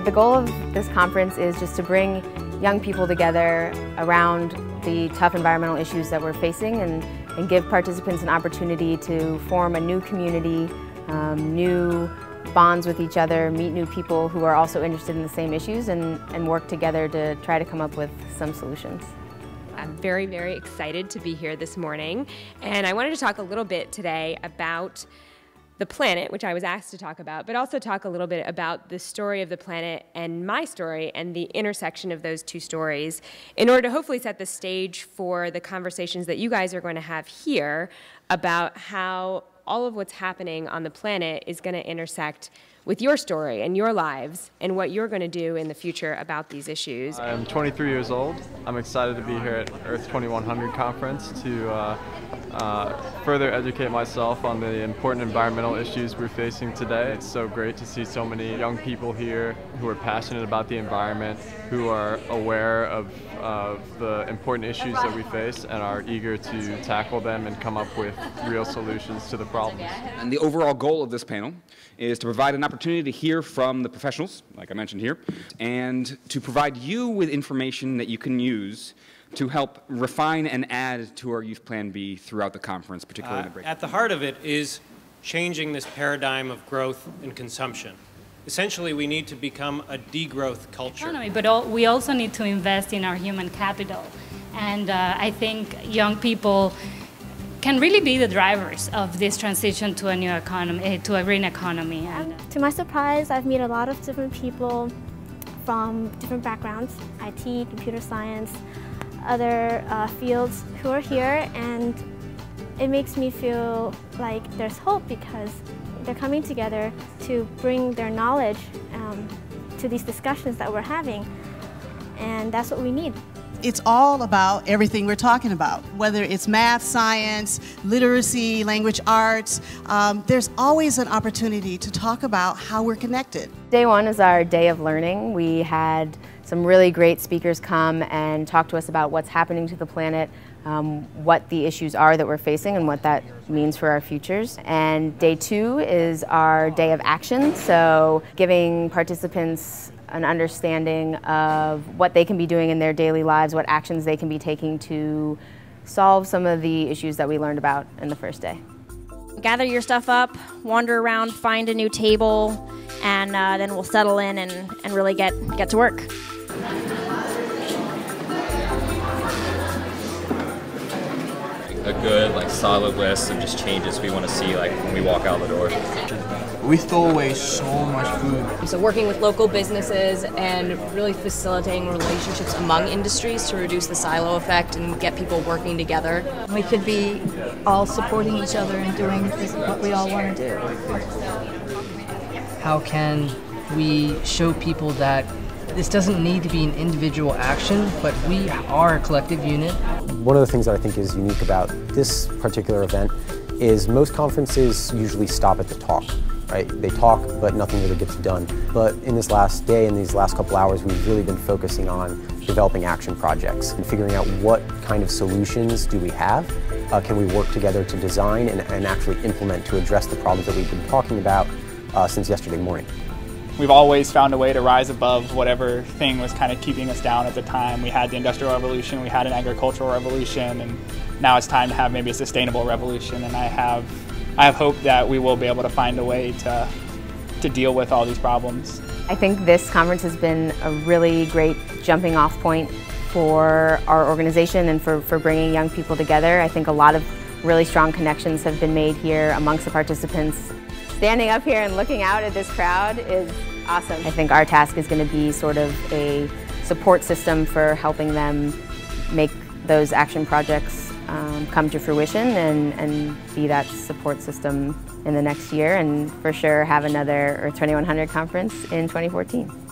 The goal of this conference is just to bring young people together around the tough environmental issues that we're facing and give participants an opportunity to form a new community, new bonds with each other, meet new people who are also interested in the same issues and work together to try to come up with some solutions. I'm very, very excited to be here this morning, and I wanted to talk a little bit today about the planet, which I was asked to talk about, but also talk a little bit about the story of the planet and my story and the intersection of those two stories in order to hopefully set the stage for the conversations that you guys are going to have here about how all of what's happening on the planet is going to intersect with your story and your lives and what you're going to do in the future about these issues. I'm 23 years old. I'm excited to be here at Earth 2100 conference to further educate myself on the important environmental issues we're facing today. It's so great to see so many young people here who are passionate about the environment, who are aware of the important issues that we face and are eager to tackle them and come up with real solutions to the problems. And the overall goal of this panel is to provide an opportunity to hear from the professionals, like I mentioned here, and to provide you with information that you can use to help refine and add to our Youth Plan B throughout the conference, particularly in the break. At the heart of it is changing this paradigm of growth and consumption. Essentially, we need to become a degrowth culture. But we also need to invest in our human capital. And I think young people can really be the drivers of this transition to a new economy, to a green economy. And to my surprise, I've met a lot of different people from different backgrounds, IT, computer science, other fields who are here, and it makes me feel like there's hope because they're coming together to bring their knowledge to these discussions that we're having, and that's what we need. It's all about everything we're talking about, whether it's math, science, literacy, language arts. There's always an opportunity to talk about how we're connected. Day one is our day of learning. We had some really great speakers come and talk to us about what's happening to the planet, what the issues are that we're facing and what that means for our futures. And day two is our day of action, so giving participants an understanding of what they can be doing in their daily lives, what actions they can be taking to solve some of the issues that we learned about in the first day. Gather your stuff up, wander around, find a new table, and then we'll settle in and really get to work. A good, solid list of just changes we want to see, when we walk out the door. We throw away so much food. So working with local businesses and really facilitating relationships among industries to reduce the silo effect and get people working together. We could be all supporting each other and doing what we all want to do. How can we show people that this doesn't need to be an individual action, but we are a collective unit? One of the things that I think is unique about this particular event is most conferences usually stop at the talk, right? They talk, but nothing really gets done. But in this last day, in these last couple hours, we've really been focusing on developing action projects and figuring out what kind of solutions do we have, can we work together to design and actually implement to address the problems that we've been talking about since yesterday morning. We've always found a way to rise above whatever thing was kind of keeping us down at the time. We had the Industrial Revolution, we had an agricultural revolution, and now it's time to have maybe a sustainable revolution. And I have hope that we will be able to find a way to deal with all these problems. I think this conference has been a really great jumping off point for our organization and for bringing young people together. I think a lot of really strong connections have been made here amongst the participants. Standing up here and looking out at this crowd is awesome. I think our task is going to be sort of a support system for helping them make those action projects come to fruition and be that support system in the next year, and for sure have another Earth 2100 conference in 2014.